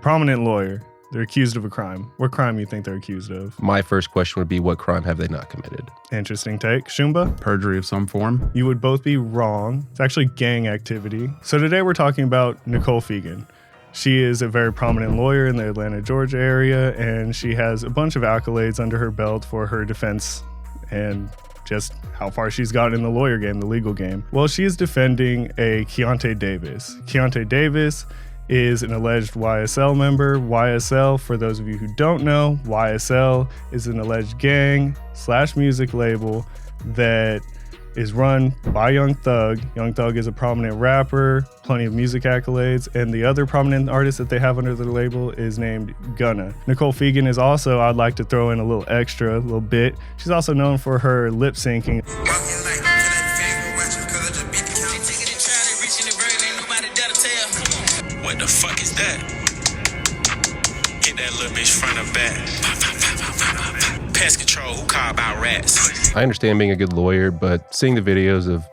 prominent lawyer. They're accused of a crime. What crime do you think they're accused of? My first question would be, what crime have they not committed? Interesting take. Shumba? Perjury of some form. You would both be wrong. It's actually gang activity. So today we're talking about Nicole Fegan. She is a very prominent lawyer in the Atlanta, Georgia area, and she has a bunch of accolades under her belt for her defense and just how far she's gotten in the lawyer game, the legal game. Well, she is defending a Keontae Davis. Keontae Davis is an alleged YSL member. YSL, for those of you who don't know, YSL is an alleged gang / music label that is run by Young Thug. Young Thug is a prominent rapper, plenty of music accolades, and the other prominent artist that they have under their label is named Gunna. Nicole Fegan is also, I'd like to throw in a little extra, a little bit. She's also known for her lip syncing. What the fuck is that? Get that little bitch front or back. Pest control, who call about rats? I understand being a good lawyer, but seeing the videos of,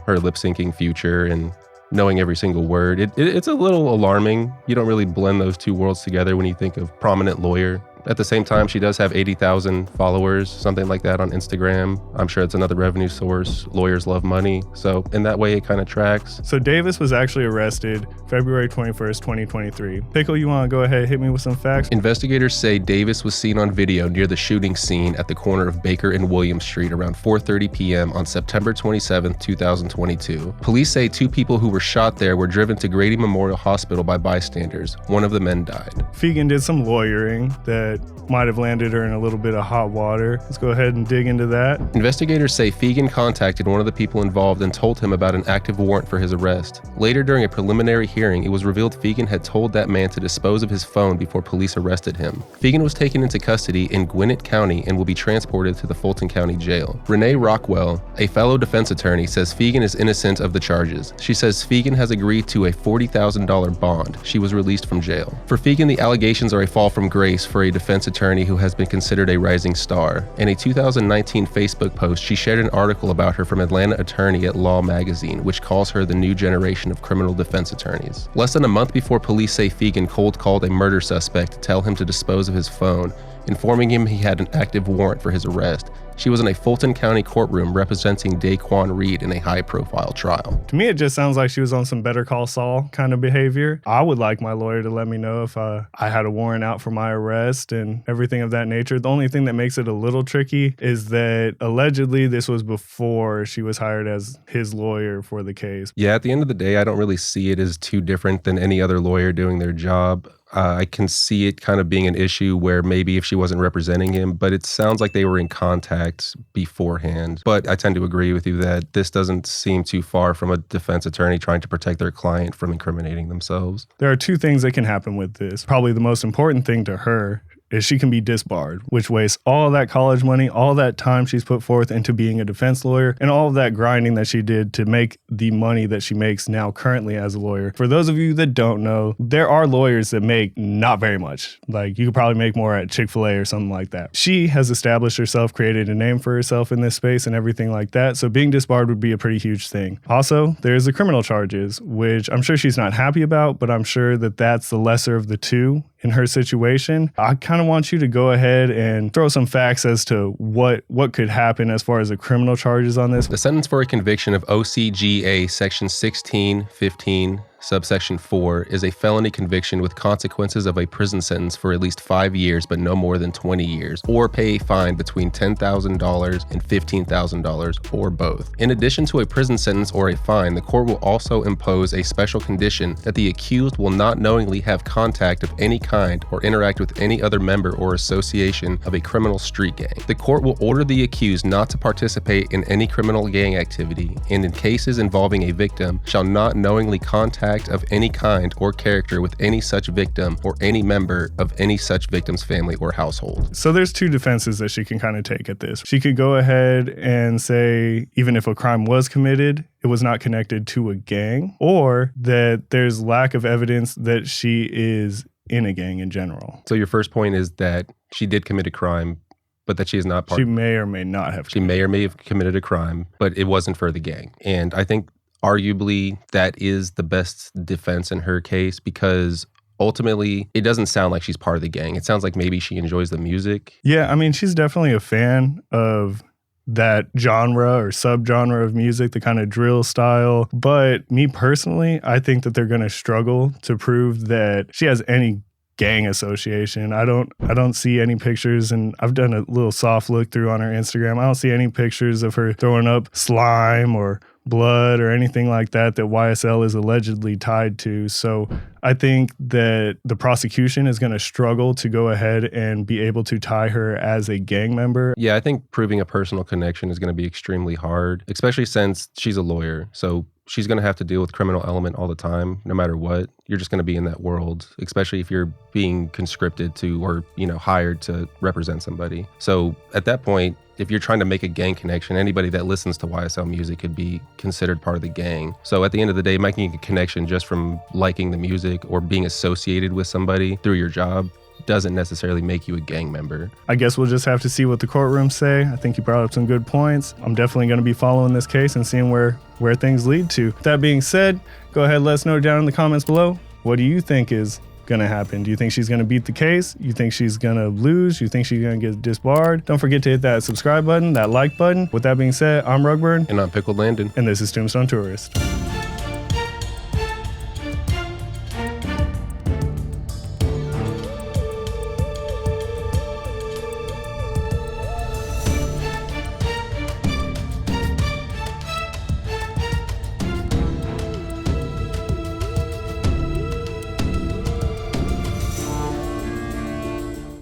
her lip syncing Future and knowing every single word, it's a little alarming. You don't really blend those two worlds together when you think of prominent lawyer. At the same time, she does have 80,000 followers, something like that on Instagram. I'm sure it's another revenue source. Lawyers love money. So in that way, it kind of tracks. So Davis was actually arrested February 21st, 2023. Pickle, you want to go ahead and hit me with some facts? Investigators say Davis was seen on video near the shooting scene at the corner of Baker and Williams Street around 4:30 p.m. on September 27, 2022. Police say two people who were shot there were driven to Grady Memorial Hospital by bystanders. One of the men died. Fegan did some lawyering that might have landed her in a little bit of hot water. Let's go ahead and dig into that. Investigators say Fegan contacted one of the people involved and told him about an active warrant for his arrest. Later, during a preliminary hearing, it was revealed Fegan had told that man to dispose of his phone before police arrested him. Fegan was taken into custody in Gwinnett County and will be transported to the Fulton County Jail. Renee Rockwell, a fellow defense attorney, says Fegan is innocent of the charges. She says Fegan has agreed to a $40,000 bond. She was released from jail. For Fegan, the allegations are a fall from grace for a defense attorney who has been considered a rising star. In a 2019 Facebook post, she shared an article about her from Atlanta Attorney at Law magazine, which calls her the new generation of criminal defense attorneys. Less than a month before police say Fegan cold called a murder suspect to tell him to dispose of his phone, informing him he had an active warrant for his arrest. She was in a Fulton County courtroom representing Daquan Reed in a high-profile trial. To me, it just sounds like she was on some Better Call Saul kind of behavior. I would like my lawyer to let me know if I had a warrant out for my arrest and everything of that nature. The only thing that makes it a little tricky is that allegedly this was before she was hired as his lawyer for the case. Yeah, at the end of the day, I don't really see it as too different than any other lawyer doing their job. I can see it kind of being an issue where maybe if she wasn't representing him, but it sounds like they were in contact beforehand. But I tend to agree with you that this doesn't seem too far from a defense attorney trying to protect their client from incriminating themselves. There are two things that can happen with this. Probably the most important thing to her is she can be disbarred, which wastes all of that college money, all that time she's put forth into being a defense lawyer, and all of that grinding that she did to make the money that she makes now currently as a lawyer. For those of you that don't know, there are lawyers that make not very much. Like, you could probably make more at Chick-fil-A or something like that. She has established herself, created a name for herself in this space and everything like that, so being disbarred would be a pretty huge thing. Also, there's the criminal charges, which I'm sure she's not happy about, but I'm sure that that's the lesser of the two in her situation. I kind of want you to go ahead and throw some facts as to what could happen as far as the criminal charges on this. The sentence for a conviction of OCGA Section 1615 subsection 4 is a felony conviction with consequences of a prison sentence for at least 5 years but no more than 20 years, or pay a fine between $10,000 and $15,000, or both. In addition to a prison sentence or a fine, the court will also impose a special condition that the accused will not knowingly have contact of any kind or interact with any other member or association of a criminal street gang. The court will order the accused not to participate in any criminal gang activity, and in cases involving a victim, shall not knowingly contact of any kind or character with any such victim or any member of any such victim's family or household. So there's two defenses that she can kind of take at this. She could go ahead and say, even if a crime was committed, it was not connected to a gang, or that there's lack of evidence that she is in a gang in general. So your first point is that she did commit a crime, but that she is not part. She may or may not have. She may or may have committed a crime, but it wasn't for the gang. And I think arguably that is the best defense in her case, because ultimately, it doesn't sound like she's part of the gang. It sounds like maybe she enjoys the music. Yeah, I mean, she's definitely a fan of that genre or subgenre of music, the kind of drill style. But me personally, I think that they're going to struggle to prove that she has any gang association. I don't see any pictures, and I've done a little soft look through on her Instagram. I don't see any pictures of her throwing up slime or blood or anything like that YSL is allegedly tied to. So I think that the prosecution is going to struggle to go ahead and be able to tie her as a gang member. Yeah, I think proving a personal connection is going to be extremely hard, especially since she's a lawyer. So she's going to have to deal with criminal element all the time, no matter what. You're just going to be in that world, especially if you're being conscripted to or, hired to represent somebody. So at that point, if you're trying to make a gang connection, anybody that listens to YSL music could be considered part of the gang. So at the end of the day, making a connection just from liking the music or being associated with somebody through your job doesn't necessarily make you a gang member. I guess we'll just have to see what the courtrooms say. I think you brought up some good points. I'm definitely going to be following this case and seeing where things lead to. That being said, go ahead, let us know down in the comments below. What do you think is going to happen? Do you think she's going to beat the case? You think she's going to lose? You think she's going to get disbarred? Don't forget to hit that subscribe button, that like button. With that being said, I'm Rugburn. And I'm Pickled Landon. And this is Tombstone Tourist.